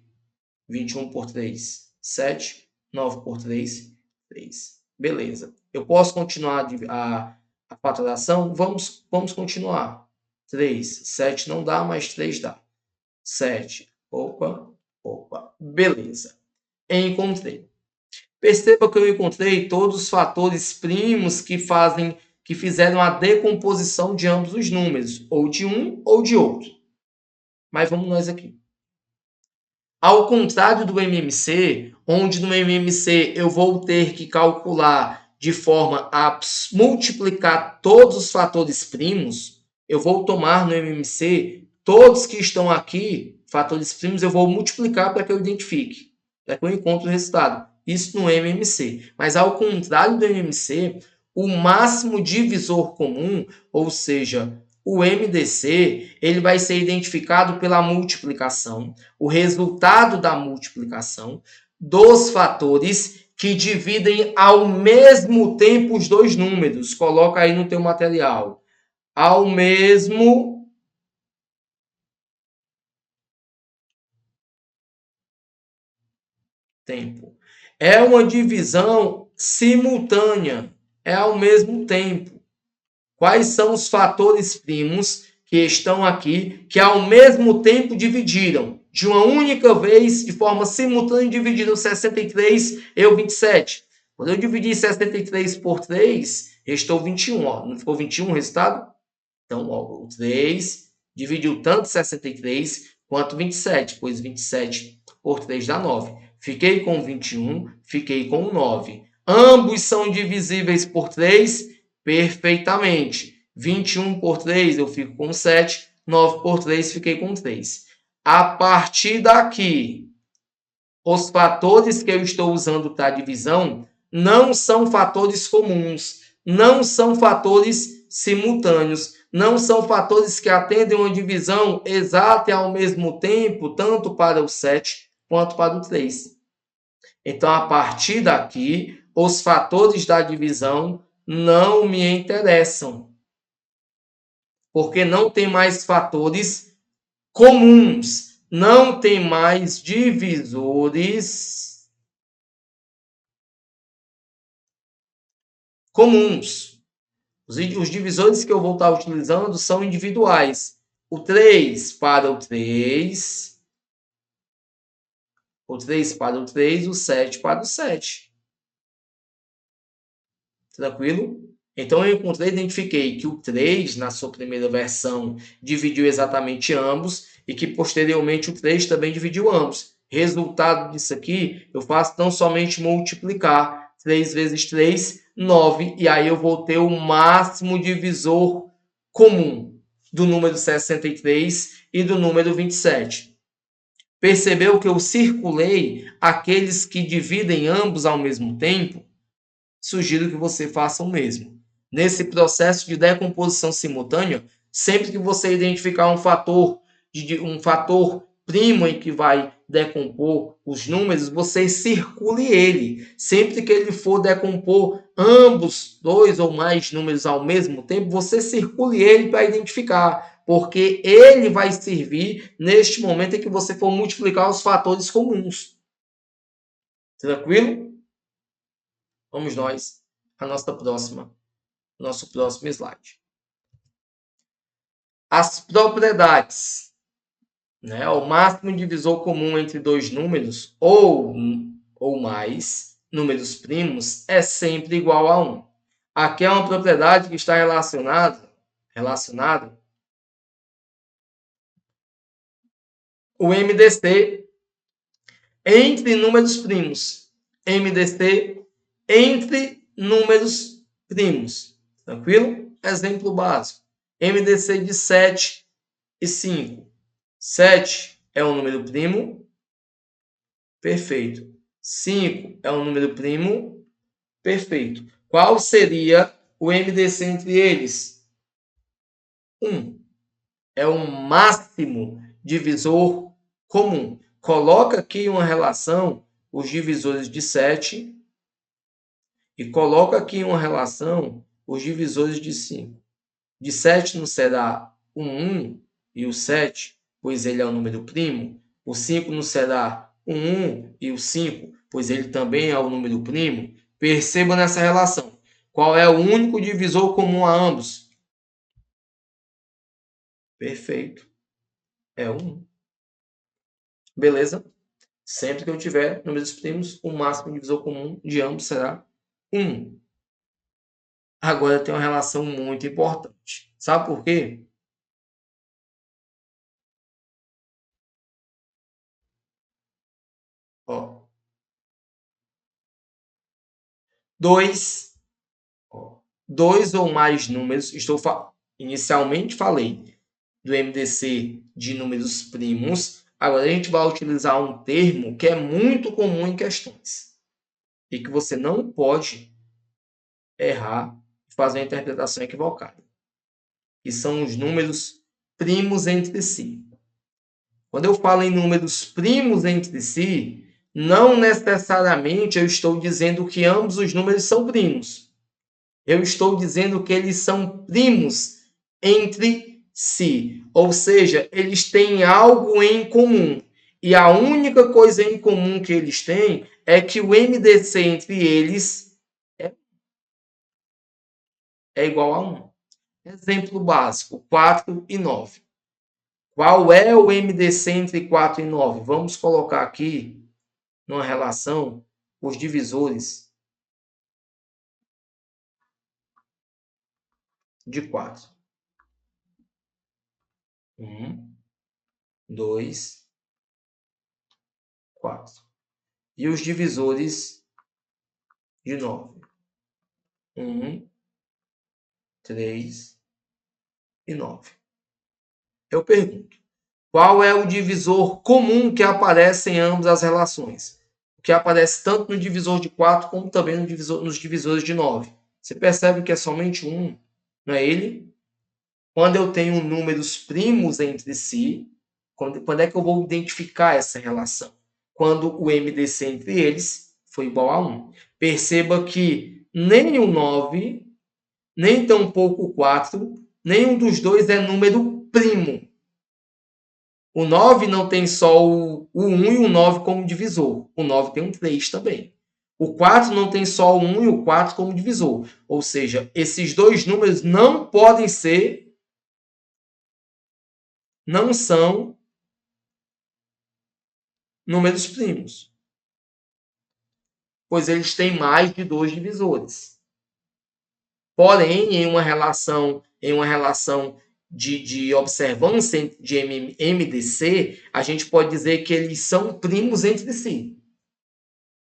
21 por 3? 7. 9 por 3? 3. Beleza. Eu posso continuar a fatoração? Vamos continuar. 3. 7 não dá, mas 3 dá. 7. Opa. Beleza. Encontrei. Perceba que eu encontrei todos os fatores primos que fizeram a decomposição de ambos os números, ou de um ou de outro. Mas vamos nós aqui. Ao contrário do MMC, onde no MMC eu vou ter que calcular de forma a multiplicar todos os fatores primos, eu vou tomar no MMC todos que estão aqui, fatores primos, eu vou multiplicar para que eu identifique, para que eu encontre o resultado. Isso no MMC. Mas ao contrário do MMC, o máximo divisor comum, ou seja, o MDC, ele vai ser identificado pela multiplicação, o resultado da multiplicação dos fatores que dividem ao mesmo tempo os dois números. Coloca aí no teu material. Ao mesmo tempo. É uma divisão simultânea. É ao mesmo tempo. Quais são os fatores primos que estão aqui, que ao mesmo tempo dividiram, de uma única vez, de forma simultânea, dividiram 63 e o 27. Quando eu dividir 63 por 3, restou 21. Não ficou 21 o resultado? Então, o 3 dividiu tanto 63 quanto 27, pois 27 por 3 dá 9. Fiquei com 21, fiquei com 9. Ambos são divisíveis por 3 perfeitamente. 21 por 3 eu fico com 7, 9 por 3 fiquei com 3. A partir daqui, os fatores que eu estou usando para divisão não são fatores comuns, não são fatores simultâneos, não são fatores que atendem uma divisão exata e ao mesmo tempo, tanto para o 7 quanto para o 3. Então, a partir daqui, os fatores da divisão não me interessam, porque não tem mais fatores comuns, não tem mais divisores comuns. Os divisores que eu vou estar utilizando são individuais. O 3 para o 3, o 3 para o 3, o 7 para o 7. Tranquilo? Então, eu identifiquei que o 3, na sua primeira versão, dividiu exatamente ambos e que, posteriormente, o 3 também dividiu ambos. Resultado disso aqui, eu faço tão somente multiplicar 3 vezes 3 9, e aí eu vou ter o máximo divisor comum do número 63 e do número 27. Percebeu que eu circulei aqueles que dividem ambos ao mesmo tempo? Sugiro que você faça o mesmo. Nesse processo de decomposição simultânea, sempre que você identificar um fator primo em que vai decompor os números, você circule ele. Sempre que ele for decompor ambos, 2 ou mais números ao mesmo tempo, você circule ele para identificar, porque ele vai servir neste momento em que você for multiplicar os fatores comuns. Tranquilo? Vamos nós à nosso próximo slide. As propriedades. O máximo divisor comum entre dois números ou mais números primos é sempre igual a 1. Aqui é uma propriedade que está relacionada o MDC entre números primos. MDC entre números primos. Tranquilo? Exemplo básico. MDC de 7 e 5. 7 é um número primo. Perfeito. 5 é um número primo. Perfeito. Qual seria o MDC entre eles? 1. É o máximo divisor comum. Coloca aqui uma relação os divisores de 7 e coloca aqui uma relação os divisores de 5. De 7 não será o 1 e o 7, pois ele é um número primo. O 5 não será o 1 e o 5, pois ele também é um número primo. Perceba nessa relação. Qual é o único divisor comum a ambos? Perfeito. É o 1. Beleza? Sempre que eu tiver números primos, o máximo divisor comum de ambos será 1. Agora tem uma relação muito importante. Sabe por quê? Ó. 2 ou mais números. Inicialmente falei do MDC de números primos. Agora a gente vai utilizar um termo que é muito comum em questões e que você não pode errar e fazer uma interpretação equivocada. Que são os números primos entre si. Quando eu falo em números primos entre si, não necessariamente eu estou dizendo que ambos os números são primos. Eu estou dizendo que eles são primos entre si. Ou seja, eles têm algo em comum. E a única coisa em comum que eles têm é que o MDC entre eles é igual a 1. Exemplo básico, 4 e 9. Qual é o MDC entre 4 e 9? Vamos colocar aqui, numa relação, os divisores de 4. 1, 2, 4. E os divisores de 9. 1, 3 e 9. Eu pergunto, qual é o divisor comum que aparece em ambas as relações? Que aparece tanto no divisor de 4 como também nos divisores de 9. Você percebe que é somente um, não é ele? Quando eu tenho números primos entre si, quando é que eu vou identificar essa relação? Quando o MDC entre eles for igual a 1. Perceba que nem o 9, nem tampouco o 4, nenhum dos dois é número primo. O 9 não tem só o 1 e o 9 como divisor. O 9 tem um 3 também. O 4 não tem só o 1 e o 4 como divisor. Ou seja, esses dois números não podem ser, não são números primos. Pois eles têm mais de 2 divisores. Porém, em uma relação de observância de MDC, a gente pode dizer que eles são primos entre si.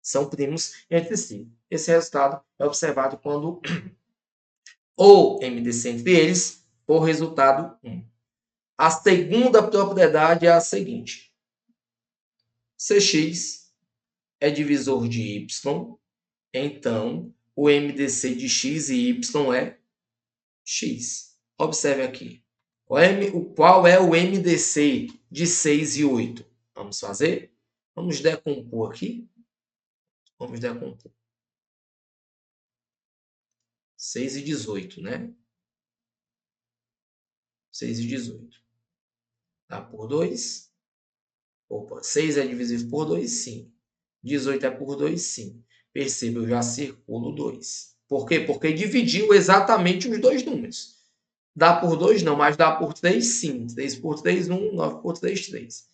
São primos entre si. Esse resultado é observado quando o MDC entre eles for resultado 1. A segunda propriedade é a seguinte. Cx é divisor de y, então o MDC de x e y é x. Observe aqui. Qual é o MDC de 6 e 8? Vamos fazer? Vamos decompor aqui. Vamos decompor. 6 e 18, né? 6 e 18. Dá por 2. Opa, 6 é divisível por 2? Sim. 18 é por 2? Sim. Perceba, eu já circulo 2. Por quê? Porque dividiu exatamente os dois números. Dá por 2? Não, mas dá por 3? Sim. 3 por 3, 1. 9 por 3, 3.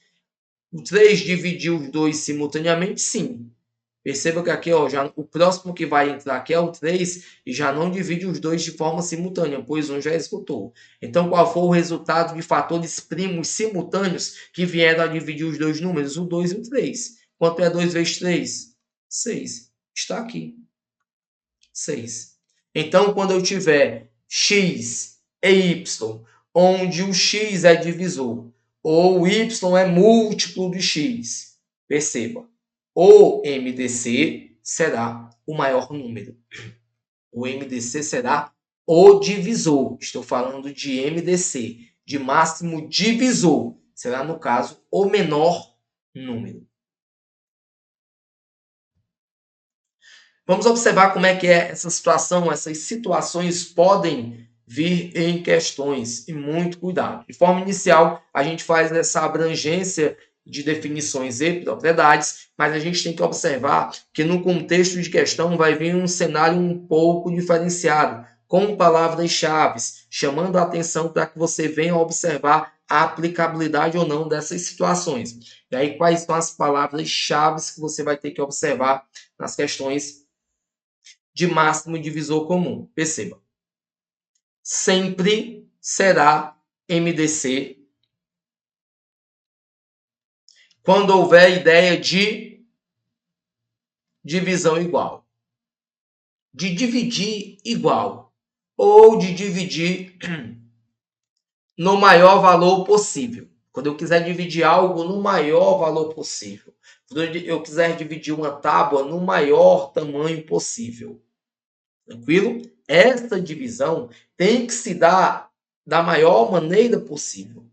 O 3 dividiu os dois simultaneamente? Sim. Perceba que aqui, ó, já, o próximo que vai entrar aqui é o 3 e já não divide os dois de forma simultânea, pois um já executou. Então, qual foi o resultado de fatores primos simultâneos que vieram a dividir os dois números? O 2 e o 3. Quanto é 2 vezes 3? 6. Está aqui. 6. Então, quando eu tiver x e y, onde o x é divisor, ou o y é múltiplo de x, perceba, o MDC será o maior número. O MDC será o divisor. Estou falando de MDC, de máximo divisor. Será, no caso, o menor número. Vamos observar como é que é essa situação. Essas situações podem vir em questões. E muito cuidado. De forma inicial, a gente faz essa abrangência de definições e propriedades, mas a gente tem que observar que no contexto de questão vai vir um cenário um pouco diferenciado, com palavras-chave, chamando a atenção para que você venha observar a aplicabilidade ou não dessas situações. E aí, quais são as palavras-chave que você vai ter que observar nas questões de máximo divisor comum? Perceba. Sempre será MDC quando houver ideia de divisão igual, de dividir igual, ou de dividir no maior valor possível. Quando eu quiser dividir algo no maior valor possível. Quando eu quiser dividir uma tábua no maior tamanho possível. Tranquilo? Essa divisão tem que se dar da maior maneira possível.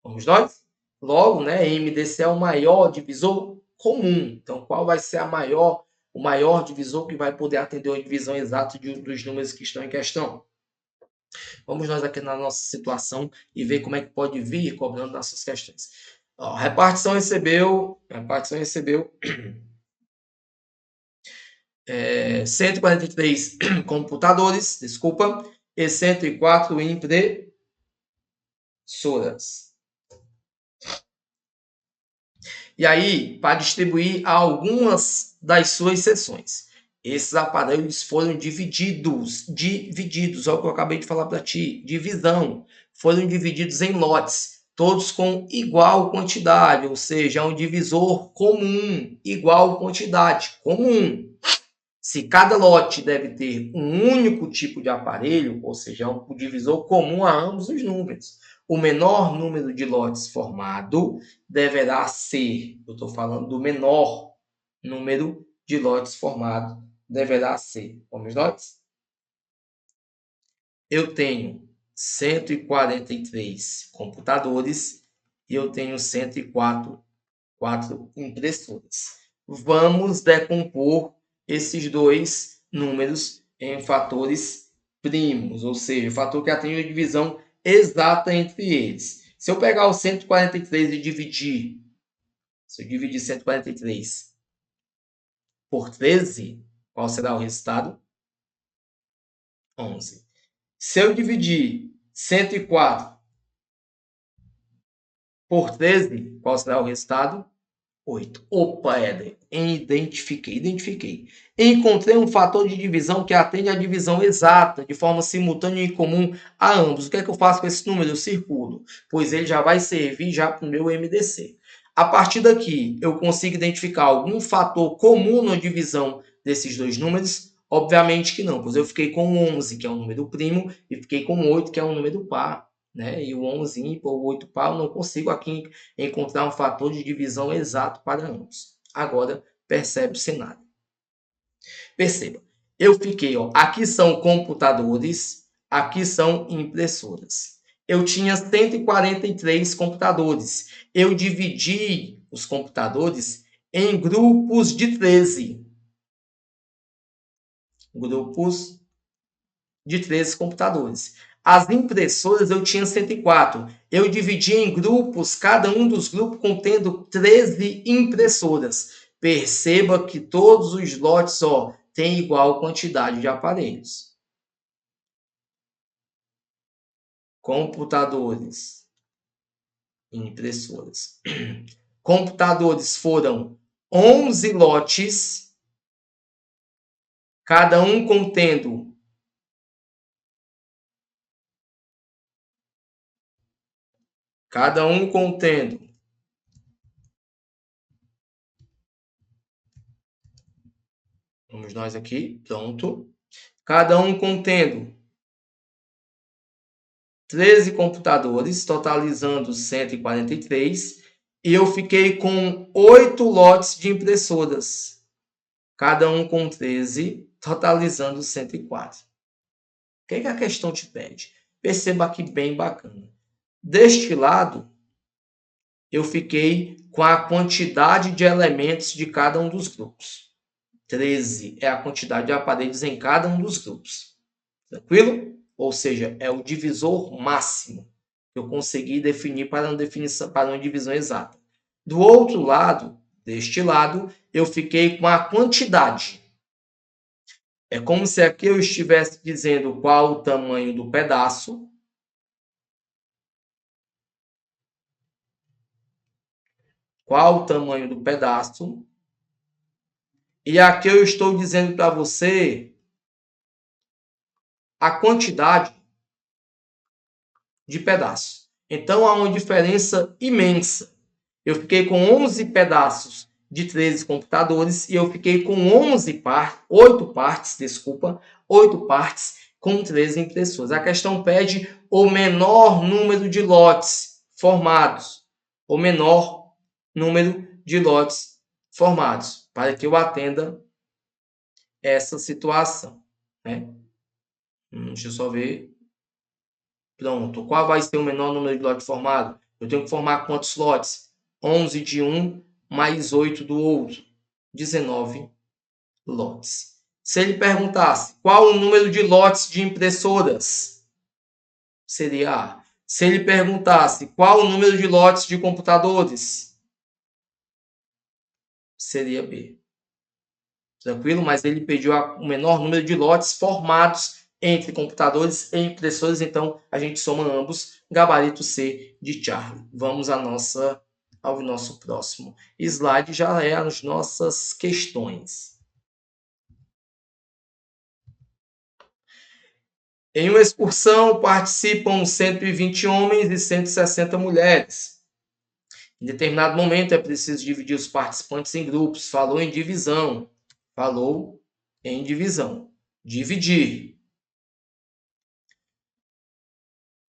Vamos nós? Logo, né, MDC é o maior divisor comum. Então, qual vai ser o maior divisor que vai poder atender a divisão exata dos números que estão em questão? Vamos nós aqui na nossa situação e ver como é que pode vir cobrando nossas questões. Ó, a repartição recebeu 143 computadores, desculpa, e 104 impressoras. E aí, para distribuir algumas das suas seções. Esses aparelhos foram divididos, olha o que eu acabei de falar para ti, divisão. Foram divididos em lotes, todos com igual quantidade, ou seja, um divisor comum, igual quantidade, comum. Se cada lote deve ter um único tipo de aparelho, ou seja, um divisor comum a ambos os números. O menor número de lotes formado deverá ser, eu estou falando do menor número de lotes formado, deverá ser, vamos nós? Eu tenho 143 computadores e eu tenho 104 impressoras. Vamos decompor esses dois números em fatores primos, ou seja, fator que atende a divisão exata entre eles. Se eu pegar o 143 e dividir, se eu dividir 143 por 13, qual será o resultado? 11. Se eu dividir 104 por 13, qual será o resultado? 8. Opa, Éder, identifiquei. Encontrei um fator de divisão que atende à divisão exata, de forma simultânea e comum a ambos. O que é que eu faço com esse número? Eu circulo, pois ele já vai servir já para o meu MDC. A partir daqui, eu consigo identificar algum fator comum na divisão desses dois números? Obviamente que não, pois eu fiquei com 11, que é um número primo, e fiquei com 8, que é um número par. Né? E o 11 ímpar, o 8 par, eu não consigo aqui encontrar um fator de divisão exato para ambos. Agora, percebe o cenário. Perceba, eu fiquei, aqui são computadores, aqui são impressoras. Eu tinha 143 computadores. Eu dividi os computadores em grupos de 13. Grupos de 13 computadores. As impressoras eu tinha 104. Eu dividi em grupos, cada um dos grupos contendo 13 impressoras. Perceba que todos os lotes têm igual quantidade de aparelhos. Computadores e impressoras. Computadores foram 11 lotes, cada um contendo vamos nós aqui, pronto. Cada um contendo 13 computadores, totalizando 143. E eu fiquei com 8 lotes de impressoras, cada um com 13, totalizando 104. O que a questão te pede? Perceba aqui bem bacana. Deste lado, eu fiquei com a quantidade de elementos de cada um dos grupos. 13 é a quantidade de aparelhos em cada um dos grupos. Tranquilo? Ou seja, é o divisor máximo que eu consegui definir para uma divisão exata. Do outro lado, deste lado, eu fiquei com a quantidade. É como se aqui eu estivesse dizendo qual o tamanho do pedaço. Qual o tamanho do pedaço. E aqui eu estou dizendo para você a quantidade de pedaços. Então, há uma diferença imensa. Eu fiquei com 11 pedaços de 13 computadores e eu fiquei com 8 partes com 13 impressoras. A questão pede o menor número de lotes formados. O menor número de lotes formados, para que eu atenda essa situação. Né? Deixa eu só ver. Pronto. Qual vai ser o menor número de lotes formado? Eu tenho que formar quantos lotes? 11 de um mais 8 do outro. 19 lotes. Se ele perguntasse qual o número de lotes de impressoras, seria A. Se ele perguntasse qual o número de lotes de computadores, seria B. Tranquilo? Mas ele pediu o menor número de lotes formados entre computadores e impressoras, então a gente soma ambos, gabarito C de Charlie. Vamos ao nosso próximo slide, já é as nossas questões. Em uma excursão participam 120 homens e 160 mulheres. Em determinado momento é preciso dividir os participantes em grupos. Falou em divisão. Dividir.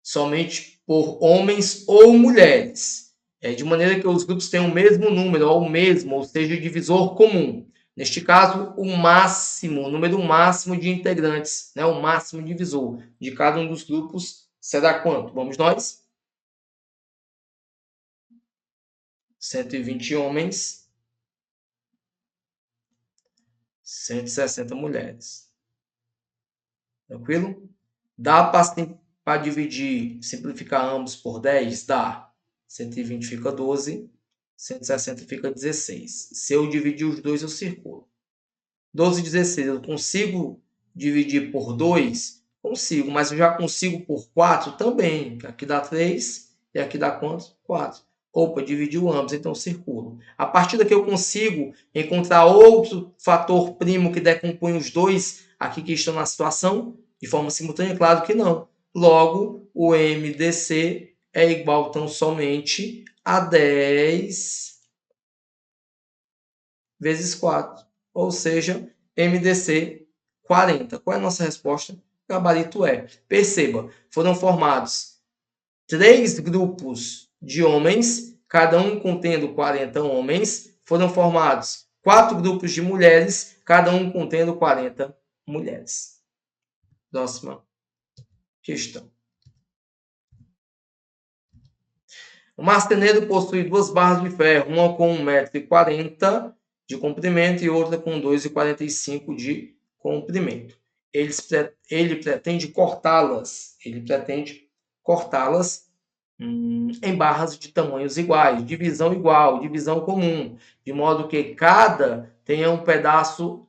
Somente por homens ou mulheres. De maneira que os grupos tenham o mesmo número, ou seja, o divisor comum. Neste caso, o número máximo de integrantes, né? O máximo divisor de cada um dos grupos será quanto? Vamos nós? 120 homens, 160 mulheres. Tranquilo? Dá para dividir, simplificar ambos por 10? Dá. 120 fica 12, 160 fica 16. Se eu dividir os dois, eu circulo. 12 e 16, eu consigo dividir por 2? Consigo, mas eu já consigo por 4 também. Aqui dá 3 e aqui dá quanto? 4. Opa, dividiu ambos, então circulo. A partir daqui eu consigo encontrar outro fator primo que decompõe os dois aqui que estão na situação de forma simultânea? Claro que não. Logo, o MDC é igual tão somente a 10 vezes 4. Ou seja, MDC 40. Qual é a nossa resposta? Gabarito E. Perceba, foram formados 3 grupos de homens, cada um contendo 40 homens. Foram formados 4 grupos de mulheres, cada um contendo 40 mulheres. Próxima questão. O marceneiro possui 2 barras de ferro, uma com 1,40 m de comprimento e outra com 2,45 m de comprimento. Ele pretende cortá-las. Em barras de tamanhos iguais, divisão igual, divisão comum, de modo que cada tenha um pedaço,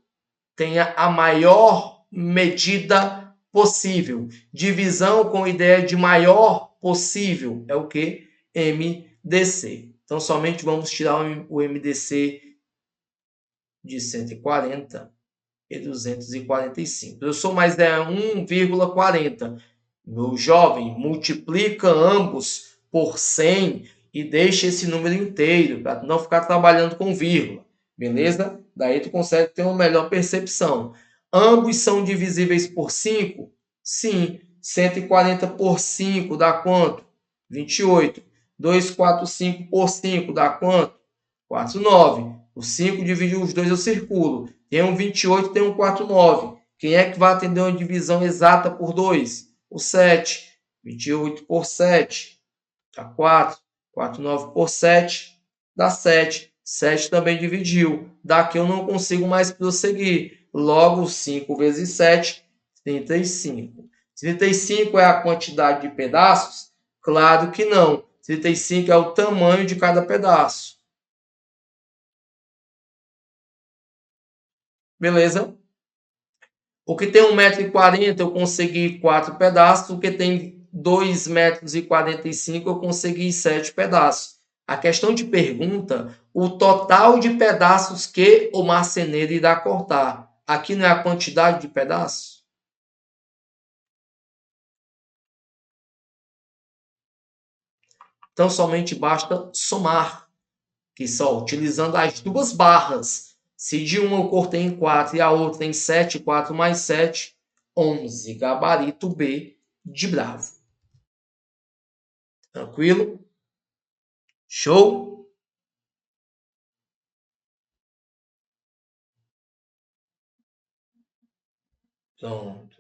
tenha a maior medida possível. Divisão com ideia de maior possível é o que? MDC. Então, somente vamos tirar o MDC de 140 e 245. Eu sou mais 1,40. Meu jovem, multiplica ambos por 100 e deixa esse número inteiro, para não ficar trabalhando com vírgula. Beleza? Daí tu consegue ter uma melhor percepção. Ambos são divisíveis por 5? Sim. 140 por 5 dá quanto? 28. 245 por 5 dá quanto? 49. O 5 divide os dois, eu circulo. Tem um 28, tem um 49. Quem é que vai atender uma divisão exata por 2? O 7. 28 por 7 dá 4. 49 por 7 dá 7. 7 também dividiu. Daqui eu não consigo mais prosseguir. Logo, 5 vezes 7, 35. 35 é a quantidade de pedaços? Claro que não. 35 é o tamanho de cada pedaço. Beleza? O que tem 1,40 m eu consegui 4 pedaços. O que tem 2,45 m eu consegui 7 pedaços. A questão de pergunta, o total de pedaços que o marceneiro irá cortar. Aqui não é a quantidade de pedaços? Então, somente basta somar, que só utilizando as 2 barras. Se de uma eu cortei em 4 e a outra em 7, 4 mais 7, 11. Gabarito B de bravo. Tranquilo? Show? Pronto.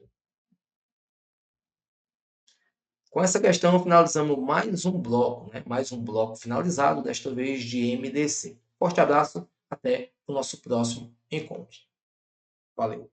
Com essa questão, finalizamos mais um bloco, né? Mais um bloco finalizado, desta vez de MDC. Forte abraço, até o nosso próximo encontro. Valeu!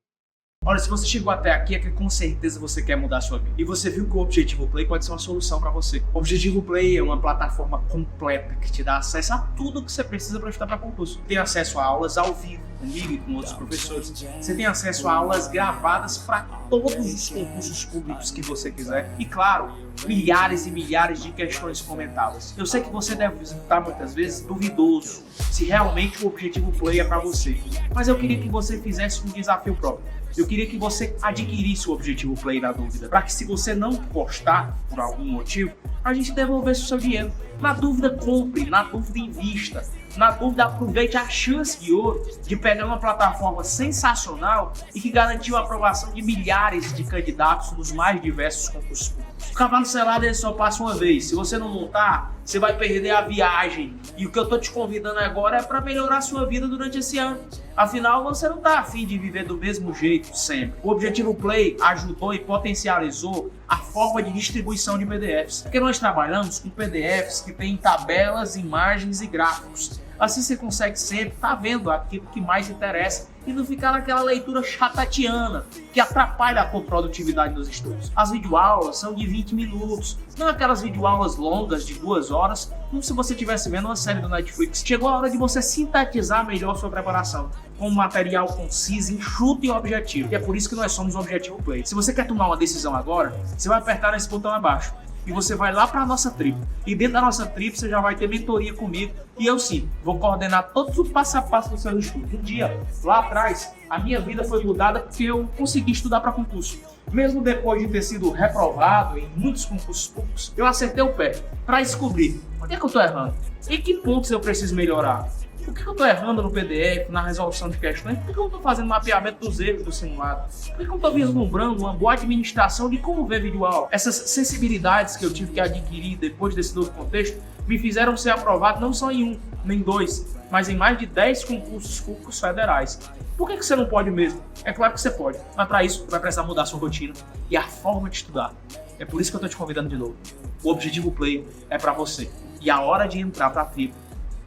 Olha, se você chegou até aqui é que com certeza você quer mudar a sua vida. E você viu que o Objetivo Play pode ser uma solução para você. O Objetivo Play é uma plataforma completa que te dá acesso a tudo que você precisa para estudar para concurso. Tem acesso a aulas ao vivo, comigo e com outros professores. Você tem acesso a aulas gravadas para todos os concursos públicos que você quiser. E claro, milhares e milhares de questões comentadas. Eu sei que você deve estar muitas vezes duvidoso se realmente o Objetivo Play é para você. Mas eu queria que você fizesse um desafio próprio. Eu queria que você adquirisse o Objetivo Play na dúvida, para que se você não gostar por algum motivo, a gente devolvesse o seu dinheiro. Na dúvida, compre, na dúvida, invista. Na dúvida, aproveite a chance de ouro de pegar uma plataforma sensacional e que garantiu a aprovação de milhares de candidatos nos mais diversos concursos públicos. O cavalo selado ele só passa uma vez. Se você não montar, você vai perder a viagem. E o que eu tô te convidando agora é para melhorar a sua vida durante esse ano. Afinal, você não tá afim de viver do mesmo jeito sempre. O Objetivo Play ajudou e potencializou a forma de distribuição de PDFs. Porque nós trabalhamos com PDFs que têm tabelas, imagens e gráficos. Assim você consegue sempre estar vendo aquilo que mais interessa e não ficar naquela leitura chatatiana que atrapalha a tua produtividade nos estudos. As videoaulas são de 20 minutos, não aquelas videoaulas longas de 2 horas, como se você estivesse vendo uma série do Netflix. Chegou a hora de você sintetizar melhor sua preparação com um material conciso, enxuto e objetivo. E é por isso que nós somos o Objetivo Play. Se você quer tomar uma decisão agora, você vai apertar nesse botão abaixo. E você vai lá para a nossa tribo. E dentro da nossa tribo você já vai ter mentoria comigo. E eu sim, vou coordenar todos os passo a passo do seu estudo. Um dia, lá atrás, a minha vida foi mudada porque eu consegui estudar para concurso. Mesmo depois de ter sido reprovado em muitos concursos públicos, eu acertei o pé para descobrir onde é que eu estou errando. Em que pontos eu preciso melhorar. Por que eu tô errando no PDF, na resolução de questões? Por que eu não tô fazendo mapeamento dos erros do simulado? Por que eu não tô vislumbrando uma boa administração de como ver vídeo aula? Essas sensibilidades que eu tive que adquirir depois desse novo contexto me fizeram ser aprovado não só em 1, nem 2, mas em mais de 10 concursos públicos federais. Por que você não pode mesmo? É claro que você pode, mas para isso vai precisar mudar a sua rotina e a forma de estudar. É por isso que eu tô te convidando de novo. O Objetivo Play é para você. E a hora de entrar para a tribo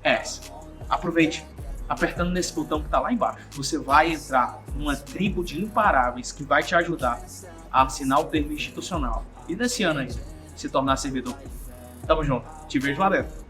é essa. Aproveite. Apertando nesse botão que tá lá embaixo, você vai entrar numa tribo de imparáveis que vai te ajudar a assinar o termo institucional. E nesse ano ainda, se tornar servidor. Tamo junto. Te vejo lá dentro.